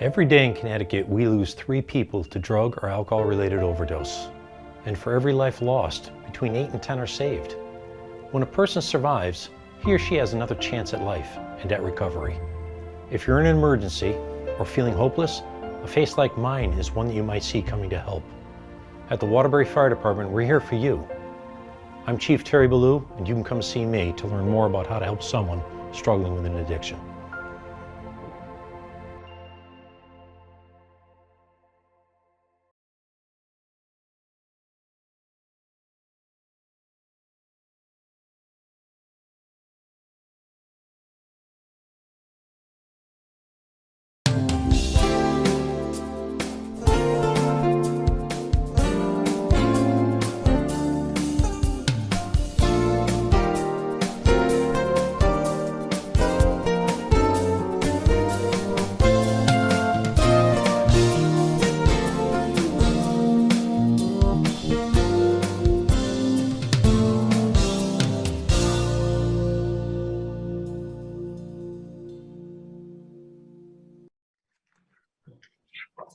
Every day in Connecticut, we lose 3 people to drug or alcohol-related overdose. And for every life lost, between 8 and 10 are saved. When a person survives, he or she has another chance at life and at recovery. If you're in an emergency or feeling hopeless, a face like mine is one that you might see coming to help. At the Waterbury Fire Department, we're here for you. I'm Chief Terry Ballou, and you can come see me to learn more about how to help someone struggling with an addiction.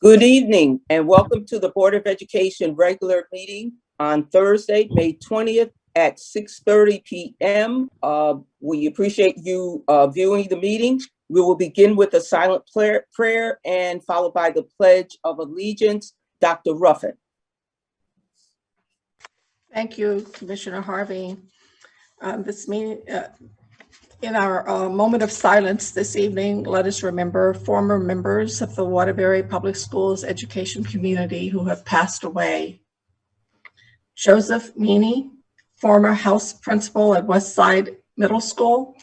Good evening and welcome to the Board of Education regular meeting on Thursday, May 20th at 6:30 p.m. We appreciate you viewing the meeting. We will begin with a silent prayer and followed by the Pledge of Allegiance. Dr. Ruffin. Thank you, Commissioner Harvey. This meeting, in our moment of silence this evening, let us remember former members of the Waterbury Public Schools education community who have passed away. Joseph Meany, former house principal at Westside Middle School,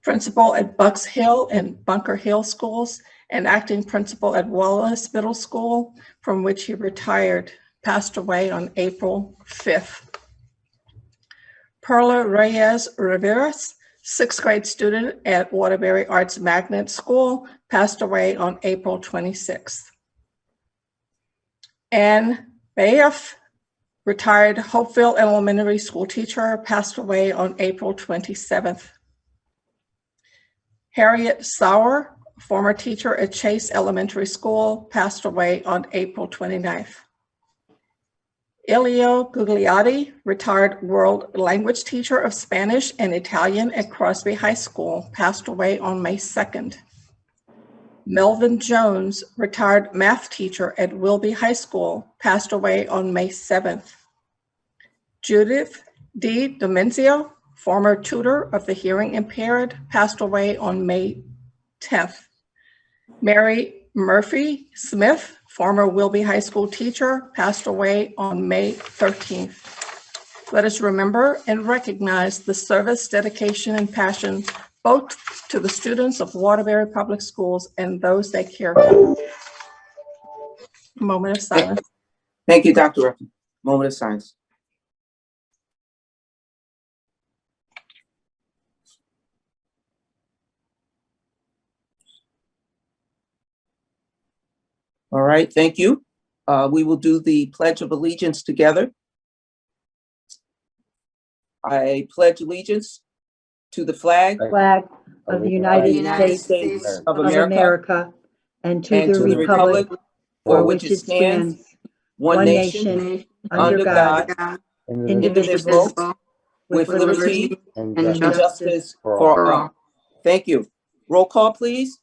principal at Bucks Hill and Bunker Hill Schools, and acting principal at Wallace Middle School, from which he retired, passed away on April 5th. Perla Reyes Riveras, 6th grade student at Waterbury Arts Magnet School, passed away on April 26th. Anne Bayeff, retired Hopeville Elementary School teacher, passed away on April 27th. Harriet Sauer, former teacher at Chase Elementary School, passed away on April 29th. Elio Gugliotti, retired world language teacher of Spanish and Italian at Crosby High School, passed away on May 2nd. Melvin Jones, retired math teacher at Wilby High School, passed away on May 7th. Judith D. Domenzio, former tutor of the hearing impaired, passed away on May 10th. Mary Murphy Smith, former Wilby High School teacher, passed away on May 13th. Let us remember and recognize the service, dedication, and passion both to the students of Waterbury Public Schools and those they care for. A moment of silence. Thank you, Dr. Ruffin. Moment of silence. All right, thank you. We will do the Pledge of Allegiance together. I pledge allegiance to the flag of the United States of America and to the republic for which it stands, one nation, under God, indivisible, with liberty and justice for all. Thank you. Roll call, please.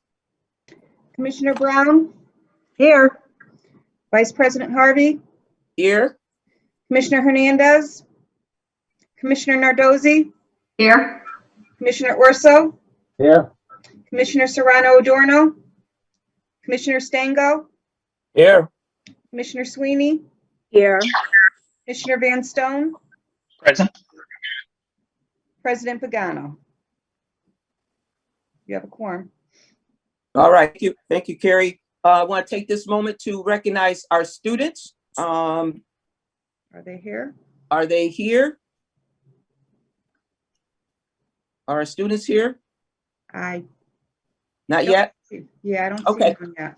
Commissioner Brown? Here. Vice President Harvey? Here. Commissioner Hernandez? Commissioner Nardozzi? Here. Commissioner Urso? Here. Commissioner Serrano Adorno? Commissioner Stango? Here. Commissioner Sweeney? Here. Commissioner Van Stone? Present. President Pagano? You have a quorum. All right, thank you, Carrie. I want to take this moment to recognize our students. Are they here? Are they here? Are our students here? Not yet? Yeah, I don't Okay. see them yet.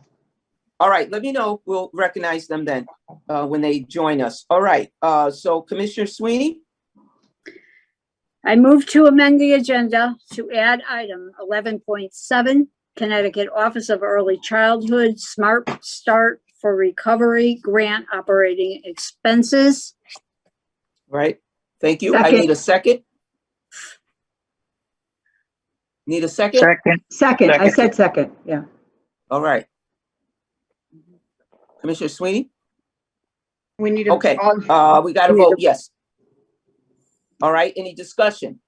All right, let me know. We'll recognize them then when they join us. All right, so Commissioner Sweeney? I move to amend the agenda to add item 11.7 Connecticut Office of Early Childhood Smart Start for Recovery Grant Operating Expenses. Right? Thank you. I Second. need a second. Need a second? Second, I said second, yeah. All right. Commissioner Sweeney? We need Okay, we got to vote yes. All right, any discussion?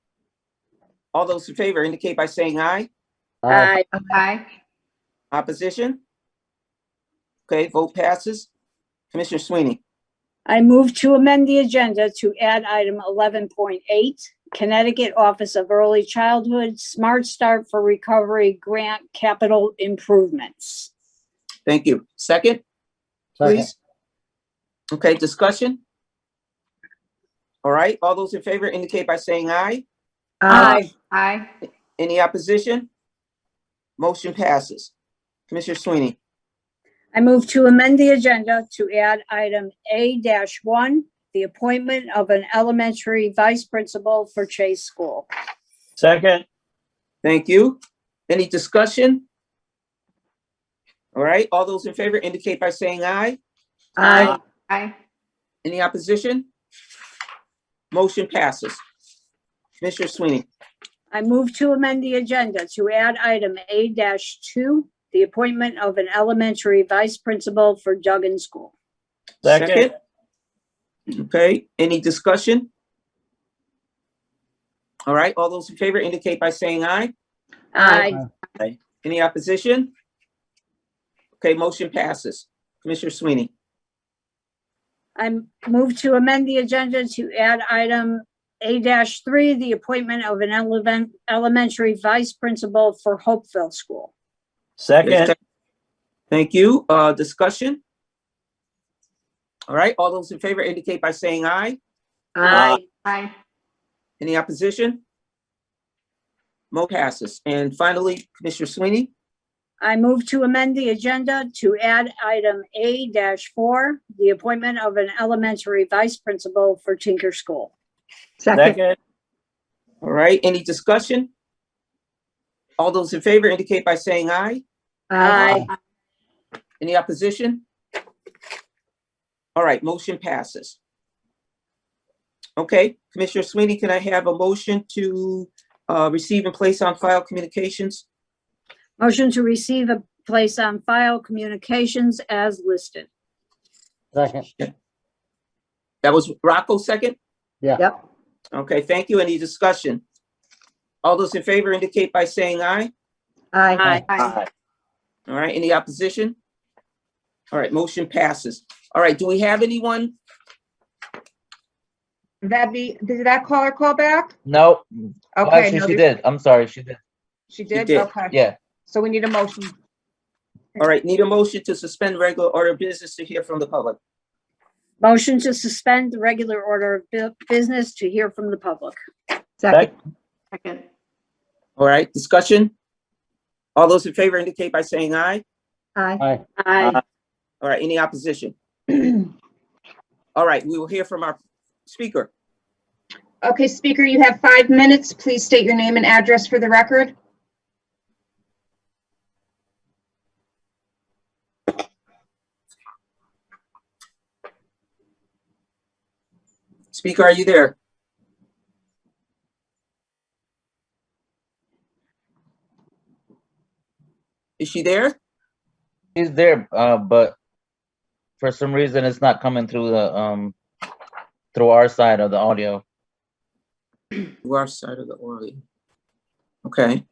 All those in favor indicate by saying aye. Aye. Aye. Opposition? Okay, vote passes. Commissioner Sweeney? I move to amend the agenda to add item 11.8, Connecticut Office of Early Childhood Smart Start for Recovery Grant Capital Improvements. Thank you. Second, please. Okay, discussion? All right, all those in favor indicate by saying aye. Aye. Aye. Any opposition? Motion passes. Commissioner Sweeney? I move to amend the agenda to add item A-1, the appointment of an elementary vice principal for Chase School. Second. Thank you. Any discussion? All right, all those in favor indicate by saying aye. Aye. Aye. Any opposition? Motion passes. Commissioner Sweeney? I move to amend the agenda to add item A-2, the appointment of an elementary vice principal for Duggan School. Second. Okay, any discussion? All right, all those in favor indicate by saying aye. Aye. Any opposition? Okay, motion passes. Commissioner Sweeney? I move to amend the agenda to add item A-3, the appointment of an elementary vice principal for Hopeville School. Second. Thank you. Discussion? All right, all those in favor indicate by saying aye. Aye. Aye. Any opposition? Mo passes. And finally, Commissioner Sweeney? I move to amend the agenda to add item A-4, the appointment of an elementary vice principal for Tinker School. Second, All right, any discussion? All those in favor indicate by saying aye. Aye. Any opposition? All right, motion passes. Okay, Commissioner Sweeney, can I have a motion to receive and place on file communications? Motion to receive and place on file communications as listed. Second. That was Rocco, second? yep. Okay, thank you. Any discussion? All those in favor indicate by saying aye. Aye. Aye. All right, any opposition? All right, motion passes. All right, do we have anyone? Did that caller call back? No. Okay. Actually, no, she there's- did. I'm sorry, she did. She did? did. Okay. Yeah. So we need a motion. All right, need a motion to suspend regular order of business to hear from the public. Motion to suspend the regular order of business to hear from the public. Second, Second. All right, discussion? All those in favor indicate by saying aye. aye. Aye. Aye. All right, any opposition? All right, we will hear from our speaker. Okay, speaker, you have 5 minutes. Please state your name and address for the record. Speaker, are you there? Is she there? She's there, but for some reason it's not coming through the through our side of the audio. To our side of the audio. Okay,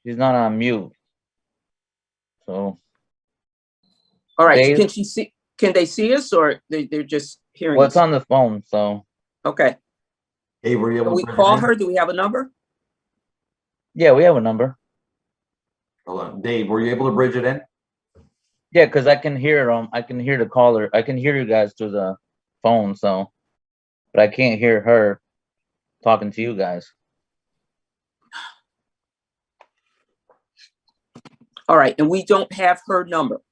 She's not on mute. So all right, Dave? can they see us or they're just hearing well, us? it's on the phone, so Okay, Hey, were you can able we to call her? Do we have a number? yeah, we have a number. Hold on. Dave, were you able to bridge it in? Yeah, because I can hear I can hear the caller. I can hear you guys through the phone, so but I can't hear her talking to you guys. All right, and we don't have her number.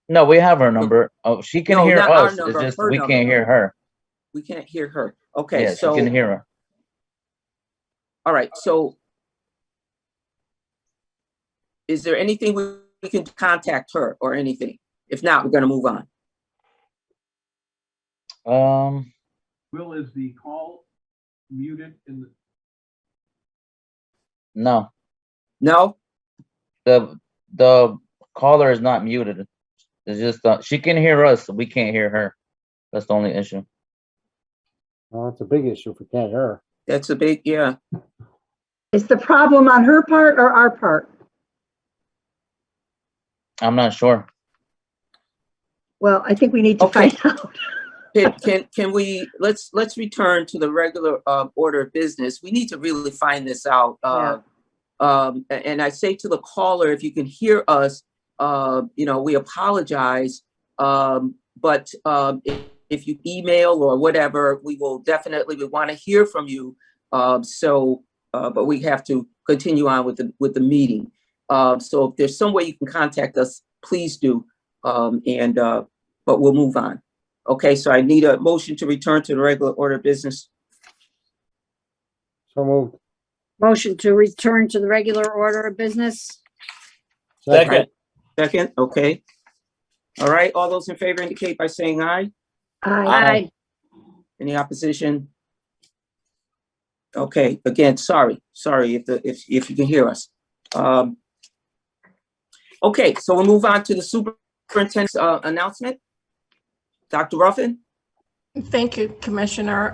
No, we have her number. Oh, she can No, hear not our us. number, It's just her we number. can't hear her. We can't hear her. Okay, Yeah, so, she can hear her. all right, so is there anything we can contact her or anything? If not, we're gonna move on. Will, is the call muted in the? No, No? the caller is not muted. It's just she can hear us, we can't hear her. That's the only issue. Well, that's a big issue if we can't hear her. That's a big, yeah. Is the problem on her part or our part? I'm not sure. Well, I think we need to Okay. find out. Can we, let's return to the regular order of business. We need to really find this out. And I say to the caller, if you can hear us, we apologize. But if you email or whatever, we will definitely, we want to hear from you. But we have to continue on with the meeting. So if there's some way you can contact us, please do. But we'll move on. Okay, so I need a motion to return to the regular order of business. So moved. Motion to return to the regular order of business. Second. Second, okay. All right, all those in favor indicate by saying aye. Aye. Any opposition? Okay, again, sorry if you can hear us. Okay, so we'll move on to the superintendent's announcement. Dr. Ruffin? Thank you, Commissioner.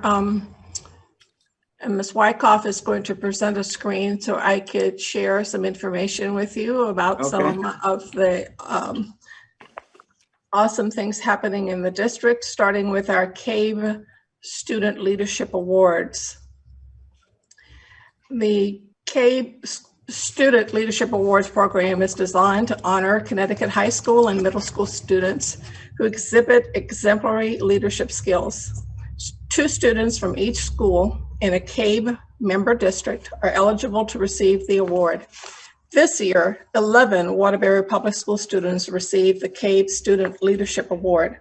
And Ms. Wyckoff is going to present a screen so I could share some information with you about some of the awesome things happening in the district, starting with our CAVE Student Leadership Awards. The CAVE Student Leadership Awards program is designed to honor Connecticut high school and middle school students who exhibit exemplary leadership skills. 2 students from each school in a CAVE member district are eligible to receive the award. This year, 11 Waterbury Public School students received the CAVE Student Leadership Award.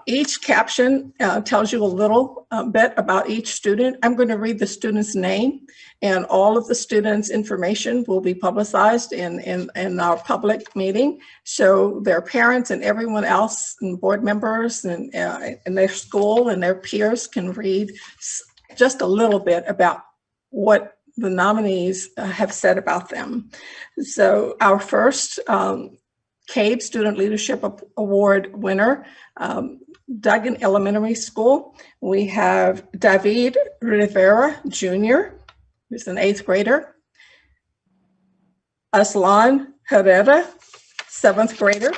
Each caption tells you a little bit about each student. I'm going to read the student's name, and all of the students' information will be publicized in our public meeting. So their parents and everyone else and board members and their school and their peers can read just a little bit about what the nominees have said about them. So our first CAVE Student Leadership Award winner, Duggan Elementary School. We have David Rivera Jr., who's an 8th grader. Aslan Herrera, 7th grader.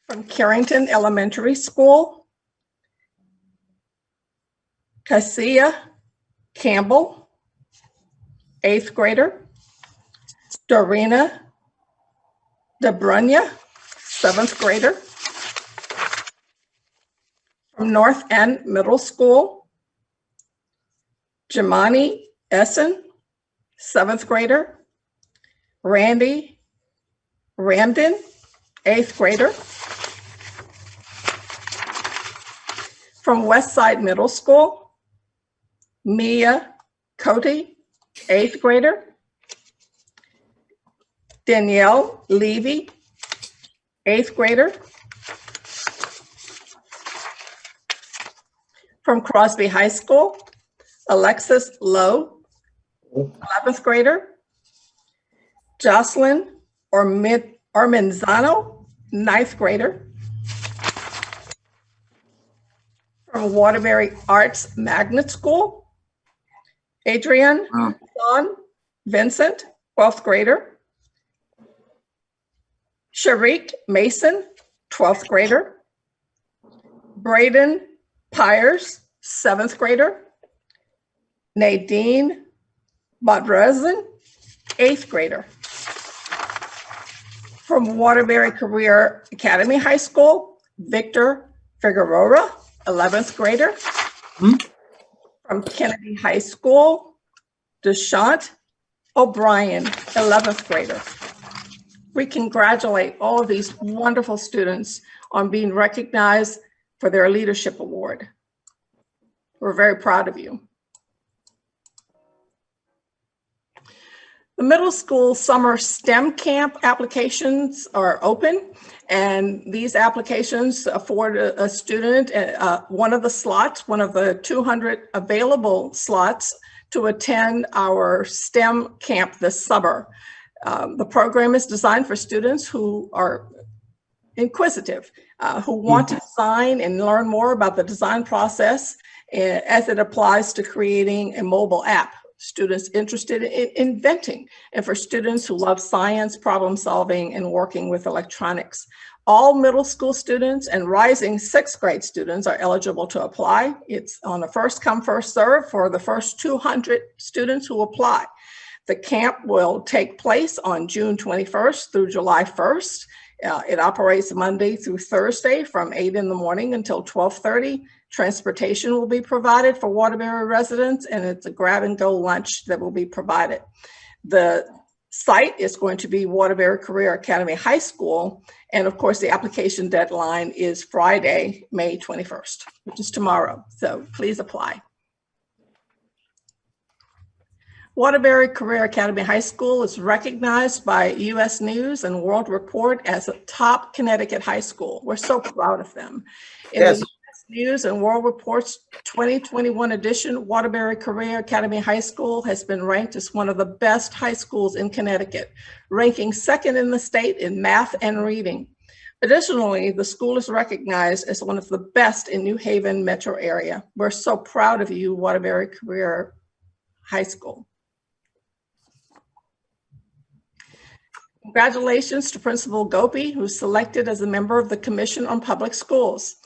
From Carrington Elementary School, Cassia Campbell, 8th grader. Dorina DeBrunya, 7th grader. From North End Middle School, Jamani Essen, 7th grader. Randy Ramden, 8th grader. From Westside Middle School, Mia Cote, 8th grader. Danielle Levy, 8th grader. From Crosby High School, Alexis Lowe, 11th grader. Jocelyn Ormanzano, 9th grader. From Waterbury Arts Magnet School, Adrian Son Vincent, 12th grader. Sharik Mason, 12th grader. Braden Pyers, 7th grader. Nadine Badrezin, 8th grader. From Waterbury Career Academy High School, Victor Figueroa, 11th grader. From Kennedy High School, Deshant O'Brien, 11th grader. We congratulate all of these wonderful students on being recognized for their leadership award. We're very proud of you. The middle school summer STEM camp applications are open, and these applications afford a student one of the 200 available slots to attend our STEM camp this summer. The program is designed for students who are inquisitive, who want to design and learn more about the design process as it applies to creating a mobile app. Students interested in inventing, and for students who love science, problem solving, and working with electronics. All middle school students and rising 6th grade students are eligible to apply. It's on a first come, first serve for the first 200 students who apply. The camp will take place on June 21st through July 1st. It operates Monday through Thursday from 8 in the morning until 12:30. Transportation will be provided for Waterbury residents, and it's a grab-and-go lunch that will be provided. The site is going to be Waterbury Career Academy High School, and of course, the application deadline is Friday, May 21st, which is tomorrow, so please apply. Waterbury Career Academy High School is recognized by U.S. News and World Report as a top Connecticut high school. We're so proud of them. In the U.S. News and World Report's 2021 edition, Waterbury Career Academy High School has been ranked as one of the best high schools in Connecticut, ranking 2nd in the state in math and reading. Additionally, the school is recognized as one of the best in New Haven metro area. We're so proud of you, Waterbury Career High School. Congratulations to Principal Gopi, who's selected as a member of the Commission on Public Schools.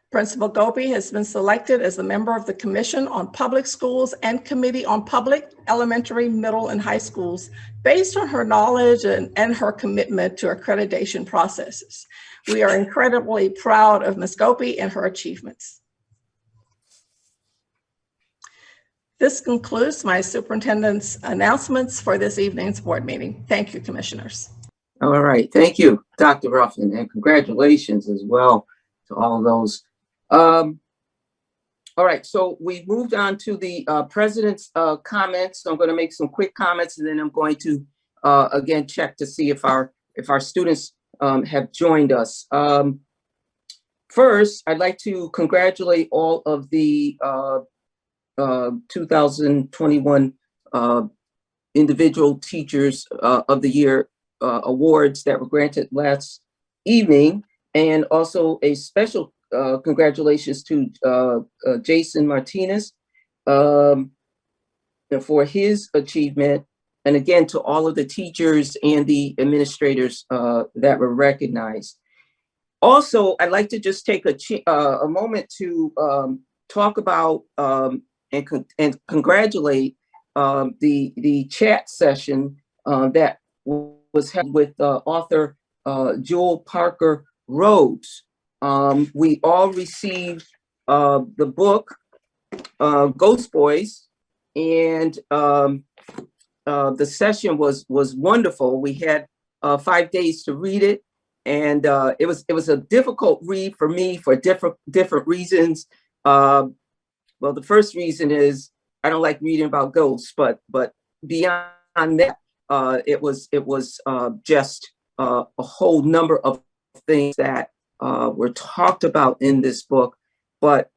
Principal Gopi has been selected as a member of the Commission on Public Schools and Committee on Public, Elementary, Middle, and High Schools based on her knowledge and her commitment to accreditation processes. We are incredibly proud of Ms. Gopi and her achievements. This concludes my superintendent's announcements for this evening's board meeting. Thank you, commissioners. All right, thank you, Dr. Ruffin, and congratulations as well to all of those. All right, so we moved on to the president's comments. So I'm going to make some quick comments, and then I'm going to again check to see if our students have joined us. First, I'd like to congratulate all of the 2021 individual teachers of the year awards that were granted last evening, and also a special congratulations to Jason Martinez for his achievement, and again to all of the teachers and the administrators that were recognized. Also, I'd like to just take a moment to talk about and congratulate the chat session that was held with author Jewel Parker Rhodes. We all received the book Ghost Boys, and the session was wonderful. We had 5 days to read it, and it was a difficult read for me for different reasons. Well, the first reason is I don't like reading about ghosts, but beyond that, it was just a whole number of things that were talked about in this book. But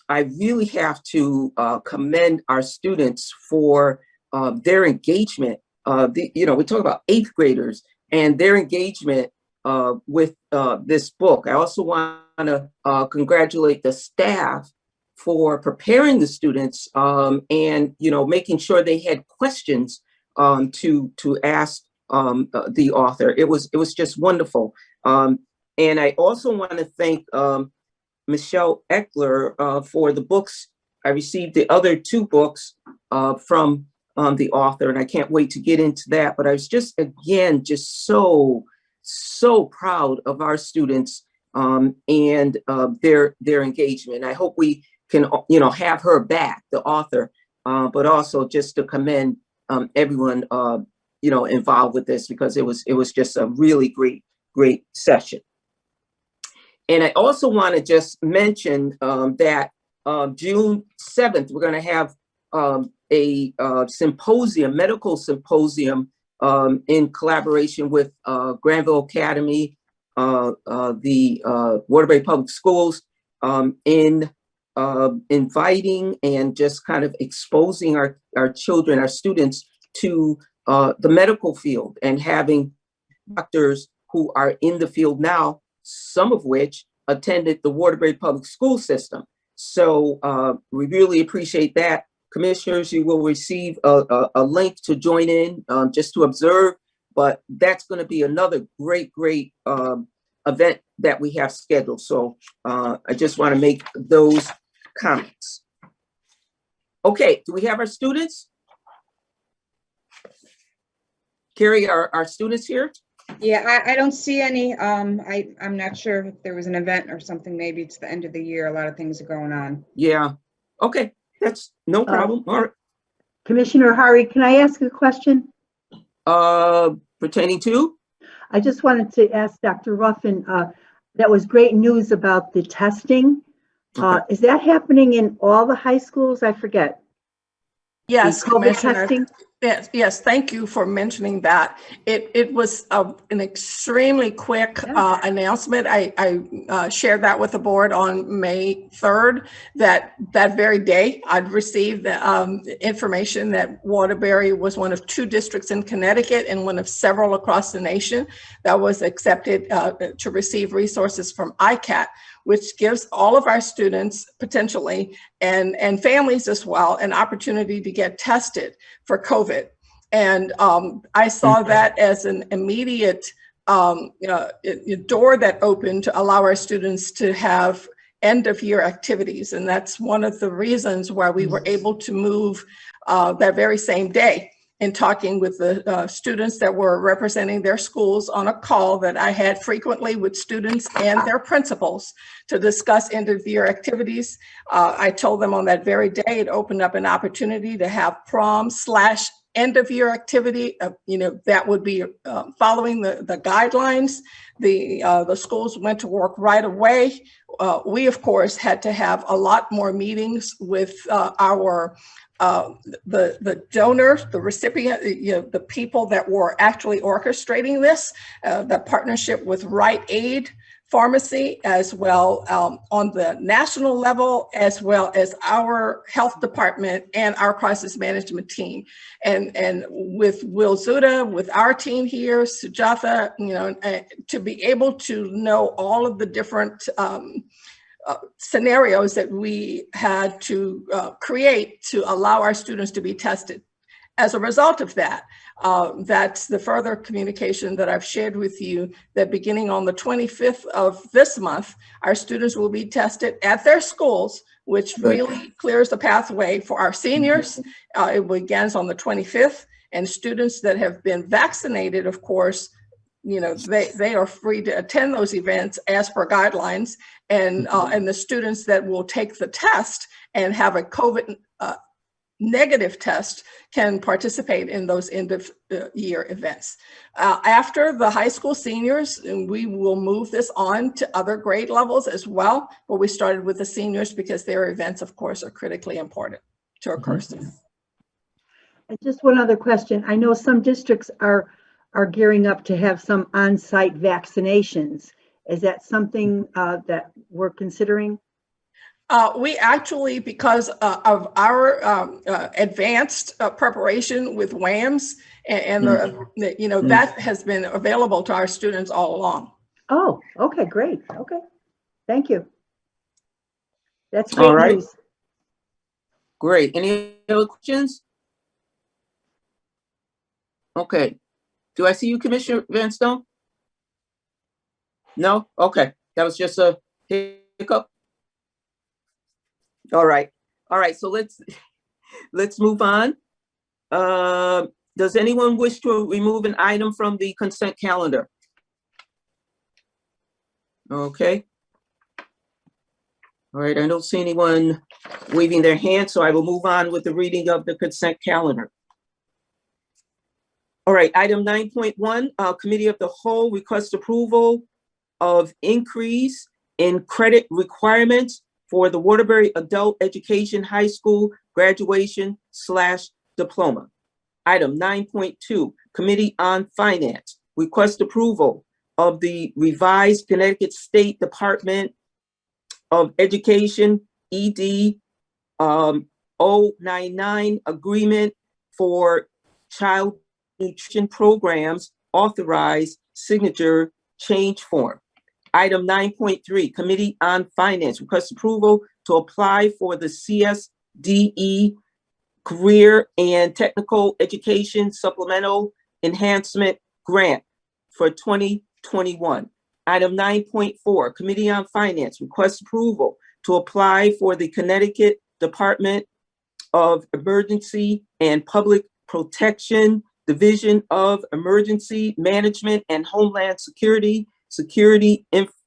I really have to commend our students for their engagement. We talk about 8th graders and their engagement with this book. I also want to congratulate the staff for preparing the students and making sure they had questions to ask the author. It was just wonderful. And I also want to thank Michelle Eckler for the books. I received the other 2 books from the author, and I can't wait to get into that. But I was just so proud of our students and their engagement. I hope we can have her back, the author, but also just to commend everyone involved with this, because it was just a really great session. And I also want to just mention that June 7th, we're going to have a symposium, medical symposium, in collaboration with Granville Academy, the Waterbury Public Schools, in inviting and just kind of exposing our children, our students, to the medical field, and having doctors who are in the field now, some of which attended the Waterbury Public School system. So we really appreciate that. Commissioners, you will receive a link to join in, just to observe, but that's going to be another great event that we have scheduled. So I just want to make those comments. Okay, do we have our students? Carrie, are our students here? Yeah, I don't see any. I'm not sure if there was an event or something. Maybe it's the end of the year. A lot of things are going on. Yeah. Okay, that's no problem. All right. Commissioner Hari, can I ask a question? Pertaining to? I just wanted to ask Dr. Ruffin, that was great news about the testing. Is that happening in all the high schools? I forget. Yes, The COVID Commissioner. testing? Yes, thank you for mentioning that. It was an extremely quick announcement. I shared that with the board on May 3rd, that very day I'd received the information that Waterbury was one of 2 districts in Connecticut and one of several across the nation that was accepted to receive resources from ICAT, which gives all of our students potentially and families as well an opportunity to get tested for COVID. And I saw that as an immediate door that opened to allow our students to have end of year activities. And that's one of the reasons why we were able to move that very same day, in talking with the students that were representing their schools on a call that I had frequently with students and their principals to discuss end of year activities. I told them on that very day, it opened up an opportunity to have prom / end of year activity. That would be following the guidelines. The schools went to work right away. We, of course, had to have a lot more meetings with our the donors, the recipient, the people that were actually orchestrating this, the partnership with Rite Aid Pharmacy, as well on the national level, as well as our health department and our crisis management team. And with Will Zuda, with our team here, Sujatha, to be able to know all of the different scenarios that we had to create to allow our students to be tested. As a result of that, that's the further communication that I've shared with you, that beginning on the 25th of this month, our students will be tested at their schools, which really clears the pathway for our seniors. It begins on the 25th, and students that have been vaccinated, of course, they are free to attend those events as per guidelines, and the students that will take the test and have a COVID negative test can participate in those end of year events. After the high school seniors, we will move this on to other grade levels as well, but we started with the seniors because their events, of course, are critically important to our courses. And just one other question. I know some districts are gearing up to have some on-site vaccinations. Is that something that we're considering? We actually, because of our advanced preparation with WAMS and that has been available to our students all along. Oh, okay, great. Okay, thank you. That's great All right. news. Great. Any other questions? Okay. Do I see you, Commissioner Van Stone? No? Okay. That was just a hiccup. All right. All right. So let's move on. Does anyone wish to remove an item from the consent calendar? Okay. All right. I don't see anyone waving their hand, so I will move on with the reading of the consent calendar. All right. Item 9.1, Committee of the Whole requests approval of increase in credit requirements for the Waterbury Adult Education High School graduation/diploma. Item 9.2, Committee on Finance, request approval of the revised Connecticut State Department of Education, ED 099 agreement for child nutrition programs, authorized signature change form. Item 9.3, Committee on Finance, request approval to apply for the CSDE Career and Technical Education Supplemental Enhancement Grant for 2021. Item 9.4, Committee on Finance, request approval to apply for the Connecticut Department of Emergency and Public Protection Division of Emergency Management and Homeland Security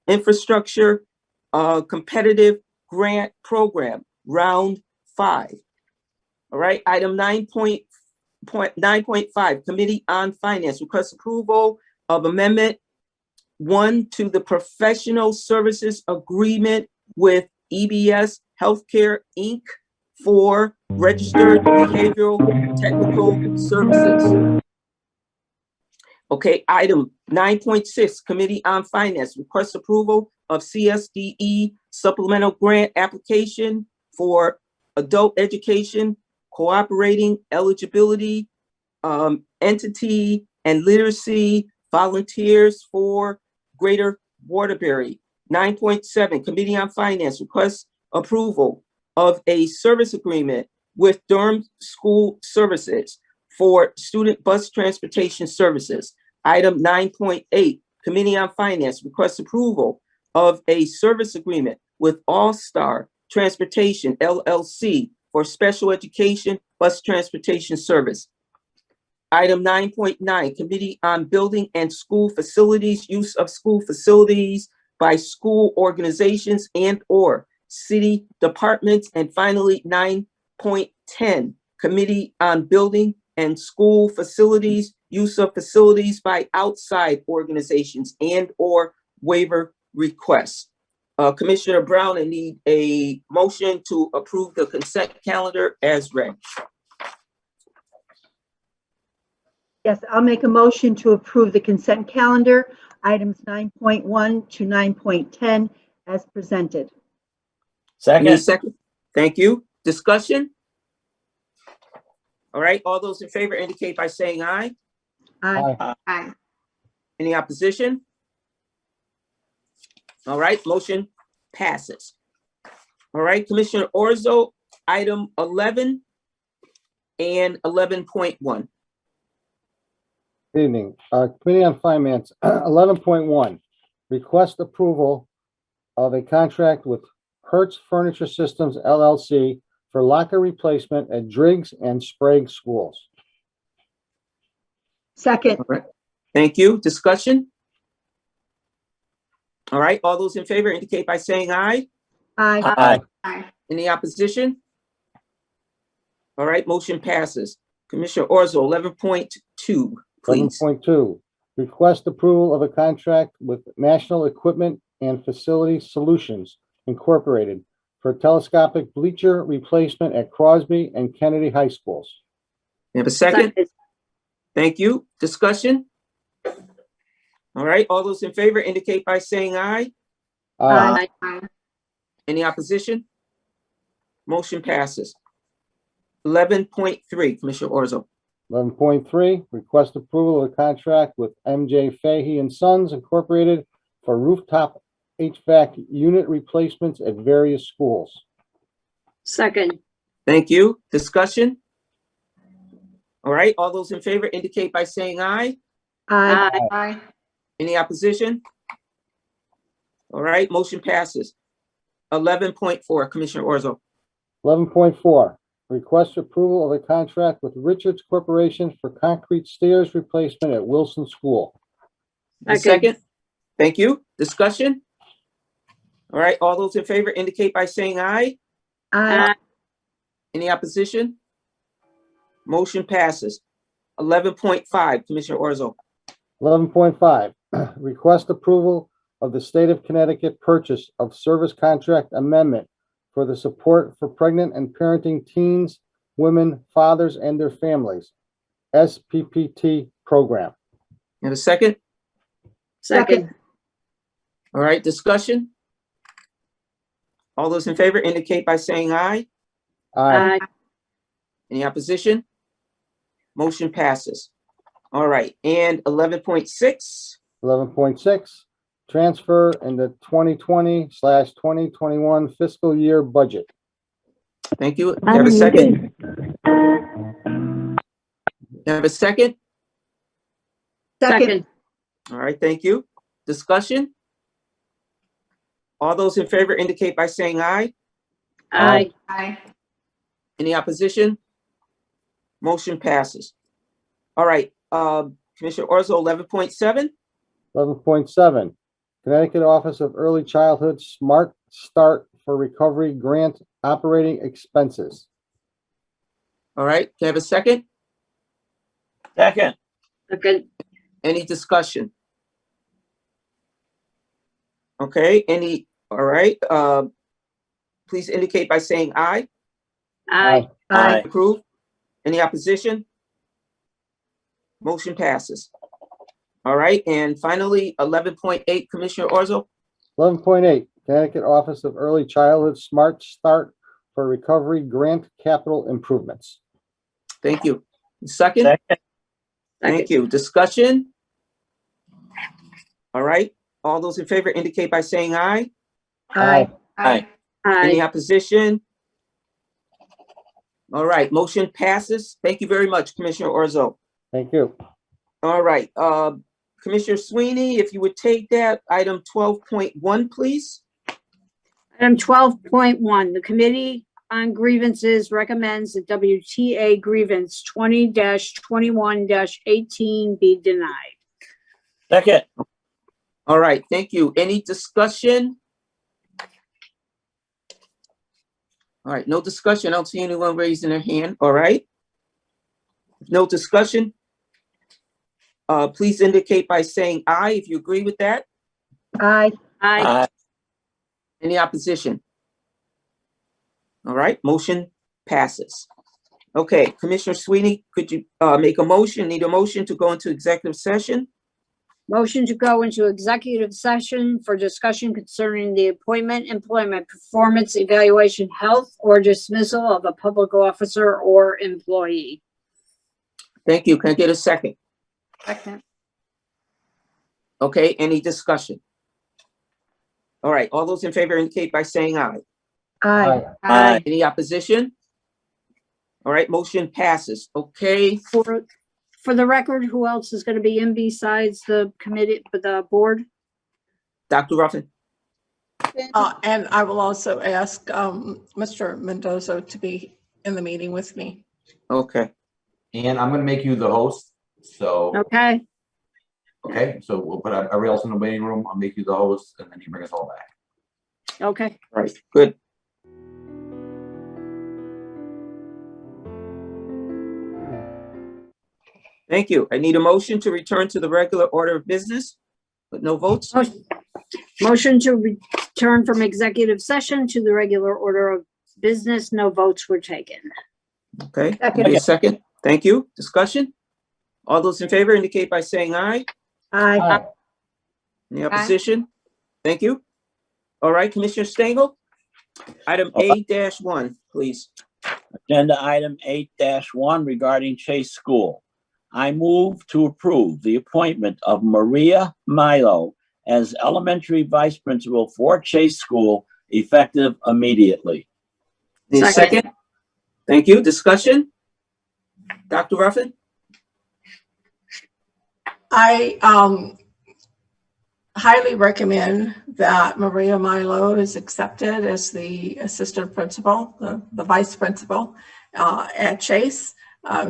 Infrastructure Competitive Grant Program, Round 5. All right, item 9.5, Committee on Finance, request approval of Amendment 1 to the Professional Services Agreement with EBS Healthcare, Inc. for Registered Behavioral Technical Services. Okay, item 9.6, Committee on Finance, request approval of CSDE Supplemental Grant Application for Adult Education, Cooperating Eligibility, Entity and Literacy Volunteers for Greater Waterbury. 9.7, Committee on Finance, request approval of a service agreement with Durham School Services for student bus transportation services. Item 9.8, Committee on Finance, request approval of a service agreement with All Star Transportation LLC for special education bus transportation service. Item 9.9, Committee on Building and School Facilities, use of school facilities by school organizations and or city departments. And finally, 9.10, Committee on Building and School Facilities, use of facilities by outside organizations and or waiver requests. Commissioner Brown, I need a motion to approve the consent calendar as read. Yes, I'll make a motion to approve the consent calendar, items 9.1 to 9.10 as presented. Any Second. second? Thank you. Discussion? All right, all those in favor indicate by saying aye. Aye. Aye. Any opposition? All right, motion passes. All right, Commissioner Orzo, item 11 and 11.1. Good evening. Committee on Finance, 11.1, request approval of a contract with Hertz Furniture Systems LLC for locker replacement at Driggs and Sprague schools. Second. All right, thank you. Discussion? All right, all those in favor indicate by saying aye. Aye. Aye. Any opposition? All right, motion passes. Commissioner Orzo, 11.2, please. 11.2, request approval of a contract with National Equipment and Facility Solutions Incorporated for telescopic bleacher replacement at Crosby and Kennedy High Schools. You have a second? Thank you. Discussion? All right, all those in favor indicate by saying aye. Aye. Any opposition? Motion passes. 11.3, Commissioner Orzo. 11.3, request approval of a contract with MJ Fahey and Sons Incorporated for rooftop HVAC unit replacements at various schools. Second. Thank you. Discussion? All right, all those in favor indicate by saying aye. Aye. Aye. Any opposition? All right, motion passes. 11.4, Commissioner Orzo. 11.4, request approval of a contract with Richards Corporation for concrete stairs replacement at Wilson School. A second? Thank you. Discussion? All right, all those in favor indicate by saying aye. Aye. Any opposition? Motion passes. 11.5, Commissioner Orzo. 11.5, request approval of the State of Connecticut purchase of service contract amendment for the support for pregnant and parenting teens, women, fathers, and their families, SPPT program. Have a second? Second. All right, discussion? All those in favor indicate by saying aye. Aye. Any opposition? Motion passes. All right, and 11.6, 11.6, transfer in the 2020/2021 fiscal year budget. thank you. Have a second? Have a second? Second. All right, thank you. Discussion? All those in favor indicate by saying aye. Aye. Any opposition? Motion passes. All right, Commissioner Orzo, 11.7, 11.7, Connecticut Office of Early Childhood Smart Start for Recovery Grant Operating Expenses. all right, can I have a second? Second. Second. Any discussion? Okay, all right, please indicate by saying aye. Aye. Aye. Approve. Any opposition? Motion passes. All right, and finally, 11.8, Commissioner Orzo. 11.8, Connecticut Office of Early Childhood Smart Start for Recovery Grant Capital Improvements. Thank you. Second? Second. Thank you. Discussion? All right, all those in favor indicate by saying aye. Aye. Aye. Any Aye. opposition? All right, motion passes. Thank you very much, Commissioner Orzo. Thank you. All right, Commissioner Sweeney, if you would take that, item 12.1, please. Item 12.1, the Committee on Grievances recommends that WTA grievance 20-21-18 be denied. Second. All right, thank you. Any discussion? All right, no discussion. I don't see anyone raising their hand. All right. No discussion. Please indicate by saying aye if you agree with that. Aye. Aye. Any opposition? All right, motion passes. Okay, Commissioner Sweeney, could you make a motion? Need a motion to go into executive session? Motion to go into executive session for discussion concerning the appointment, employment, performance, evaluation, health, or dismissal of a public officer or employee. Thank you. Can I get a second? Second. Okay, any discussion? All right, all those in favor indicate by saying aye. Aye. Aye. Any opposition? All right, motion passes. Okay, For the record, who else is going to be in besides the committee, the board? Dr. Ruffin. And I will also ask Mr. Mendoza to be in the meeting with me. Okay, And I'm gonna make you the host, so, Okay. okay, so we'll put everybody else in the waiting room, I'll make you the host, and then you bring us all back. Okay. all right, good. Thank you. I need a motion to return to the regular order of business with no votes. Motion to return from executive session to the regular order of business. No votes were taken. Okay, Second. need a second. Thank you. Discussion? All those in favor indicate by saying aye. Aye. Any opposition? Thank you. All right, Commissioner Stengel, item A-1, please. Agenda item 8-1 regarding Chase School. I move to approve the appointment of Maria Milo as elementary vice principal for Chase School effective immediately. Need a second? Thank you. Discussion? Dr. Ruffin? I highly recommend that Maria Milo is accepted as the assistant principal, the vice principal at Chase.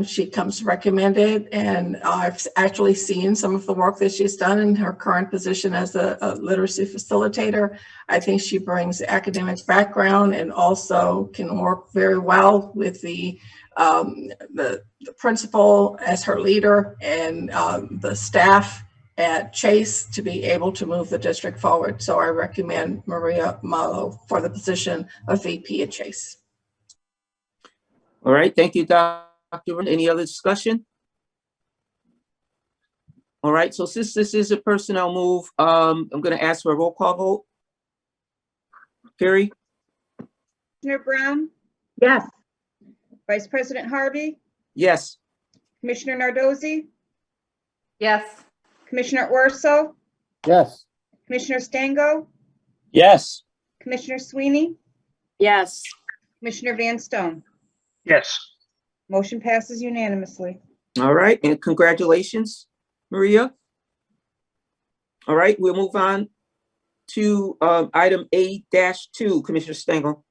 She comes recommended, and I've actually seen some of the work that she's done in her current position as a literacy facilitator. I think she brings academic background and also can work very well with the principal as her leader and the staff at Chase to be able to move the district forward. So I recommend Maria Malo for the position of VP at Chase. All right, thank you, Dr. Any other discussion? All right, so since this is a personnel move, I'm going to ask for a roll call vote. Carrie? Commissioner Brown, Yes. Vice President Harvey, Yes. Commissioner Nardozzi, Yes. Commissioner Orso, Yes. Commissioner Stango, Yes. Commissioner Sweeney, Yes. Commissioner Van Stone. Yes. Motion passes unanimously. All right, and congratulations, Maria. All right, we'll move on to item 8-2, Commissioner Stengel.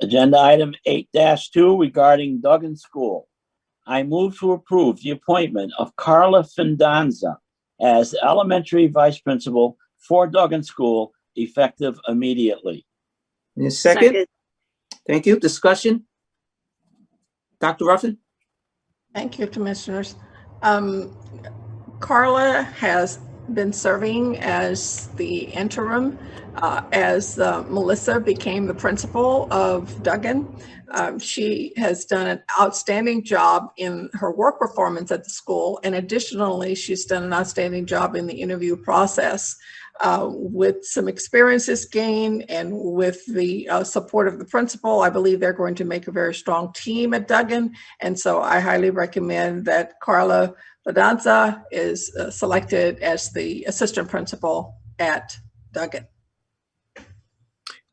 Agenda item 8-2 regarding Duggan School. I move to approve the appointment of Carla Findanza as elementary vice principal for Duggan School, effective immediately. And a second. Thank you. Discussion? Dr. Ruffin? Thank you, commissioners. Carla has been serving as the interim as Melissa became the principal of Duggan. She has done an outstanding job in her work performance at the school, and additionally, she's done an outstanding job in the interview process. With some experiences gained and with the support of the principal, I believe they're going to make a very strong team at Duggan, and so I highly recommend that Carla Findanza is selected as the assistant principal at Duggan.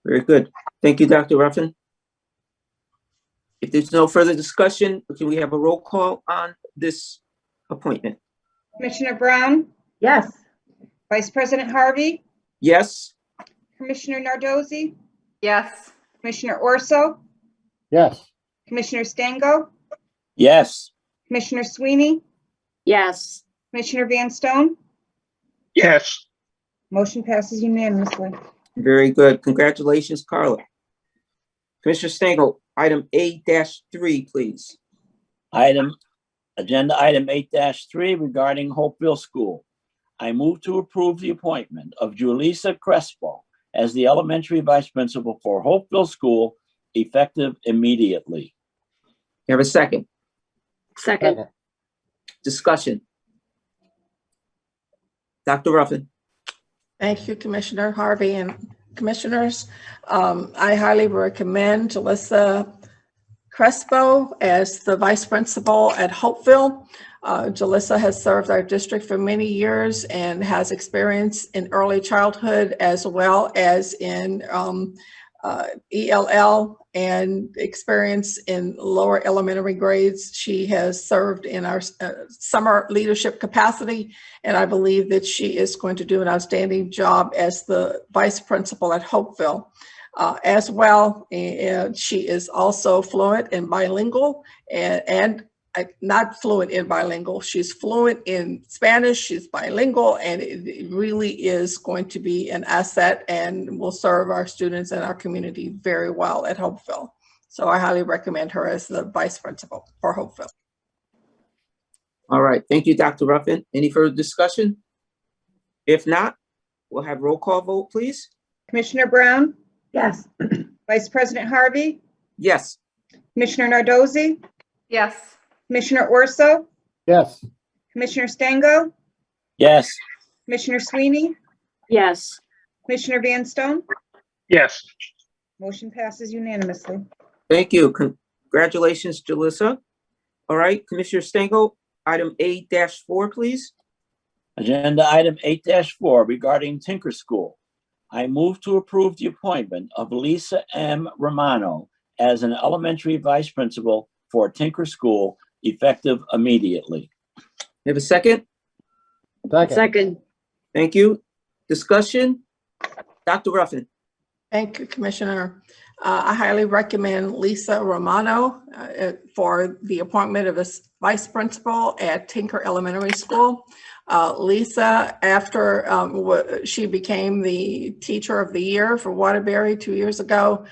Very good. Thank you, Dr. Ruffin. If there's no further discussion, can we have a roll call on this appointment? Commissioner Brown, Yes. Vice President Harvey, Yes? Commissioner Nardozzi, Yes. Commissioner Orso, Yes. Commissioner Stango, Yes. Commissioner Sweeney, Yes. Commissioner Van Stone. Yes. Motion passes unanimously. Very good. Congratulations, Carla. Commissioner Stengel, item 8-3, please. Agenda item 8-3 regarding Hopeville School. I move to approve the appointment of Julissa Crespo as the elementary vice principal for Hopeville School, effective immediately. You have a second? Second. Discussion? Dr. Ruffin? Thank you, Commissioner Harvey and commissioners. I highly recommend Julissa Crespo as the vice principal at Hopeville. Julissa has served our district for many years and has experience in early childhood as well as in ELL and experience in lower elementary grades. She has served in our summer leadership capacity, and I believe that she is going to do an outstanding job as the vice principal at Hopeville. As well, and she is also fluent in bilingual and not fluent in bilingual. She's fluent in Spanish, she's bilingual, and it really is going to be an asset and will serve our students and our community very well at Hopeville. So I highly recommend her as the vice principal for Hopeville. All right. Thank you, Dr. Ruffin. Any further discussion? If not, we'll have roll call vote, please. Commissioner Brown, Yes. Vice President Harvey, Yes. Commissioner Nardozzi, Yes. Commissioner Orso, Yes. Commissioner Stango, Yes. Commissioner Sweeney, Yes. Commissioner Van Stone. Yes. Motion passes unanimously. Thank you. Congratulations, Julissa. All right, Commissioner Stengel, item 8-4, please. Agenda item 8-4 regarding Tinker School. I move to approve the appointment of Lisa M. Romano as an elementary vice principal for Tinker School, effective immediately. You have a second? Second. Thank you. Discussion? Dr. Ruffin? Thank you, Commissioner. I highly recommend Lisa Romano for the appointment of a vice principal at Tinker Elementary School. Lisa, after she became the teacher of the year for Waterbury 2 years ago,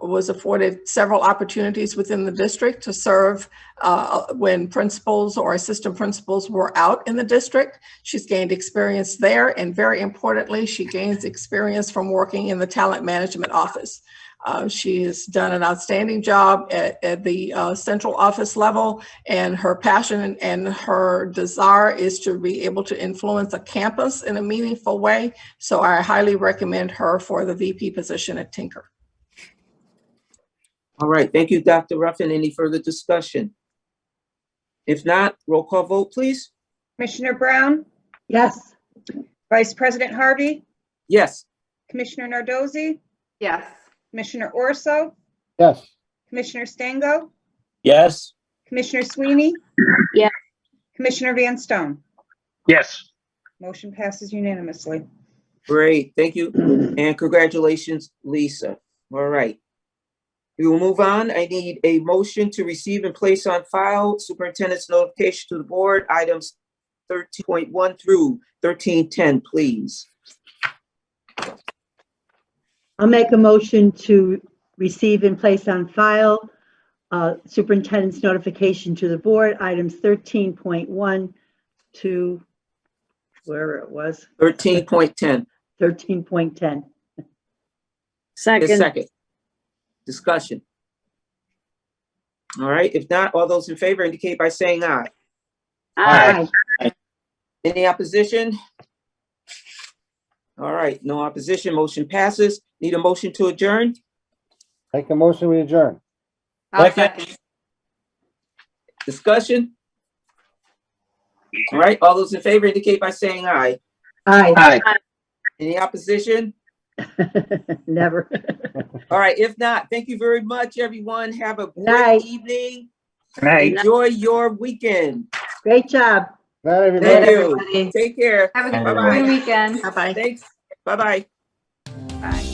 was afforded several opportunities within the district to serve when principals or assistant principals were out in the district. She's gained experience there, and very importantly, she gains experience from working in the talent management office. She has done an outstanding job at the central office level, and her passion and her desire is to be able to influence a campus in a meaningful way. So I highly recommend her for the VP position at Tinker. All right, thank you, Dr. Ruffin. Any further discussion? If not, roll call vote, please. Commissioner Brown, Yes. Vice President Harvey, Yes. Commissioner Nardozzi, Yes. Commissioner Orso, Yes. Commissioner Stango, Yes. Commissioner Sweeney. Yes. Commissioner Van Stone. Yes. Motion passes unanimously. Great, thank you. And congratulations, Lisa. All right. We will move on. I need a motion to receive and place on file superintendent's notification to the board, items 13.1 through 13.10, please. I'll make a motion to receive and place on file superintendent's notification to the board, items 13.1 to wherever it was. 13.10. 13.10. Second. Discussion. All right, if not, all those in favor indicate by saying aye. Aye. Any opposition? All right, no opposition, motion passes. Need a motion to adjourn? Make a motion, we adjourn. Second. Discussion? All right, all those in favor indicate by saying aye. Aye. Any opposition? Never. All right, if not, thank you very much, everyone. Have a great Night. evening. Night. Enjoy your weekend. Great job. Not everybody. Thank you. everybody. Take care. Have a Bye, good everyone. weekend. Bye-bye. Thanks. Bye-bye. Bye.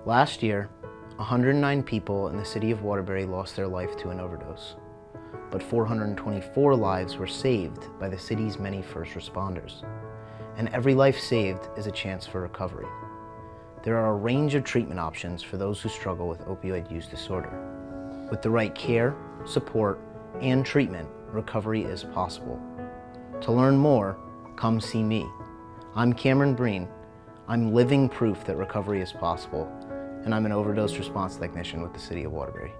Last year, 109 people in the city of Waterbury lost their life to an overdose, but 424 lives were saved by the city's many first responders. And every life saved is a chance for recovery. There are a range of treatment options for those who struggle with opioid use disorder. With the right care, support, and treatment, recovery is possible. To learn more, come see me. I'm Cameron Breen. I'm living proof that recovery is possible, and I'm an overdose response technician with the City of Waterbury.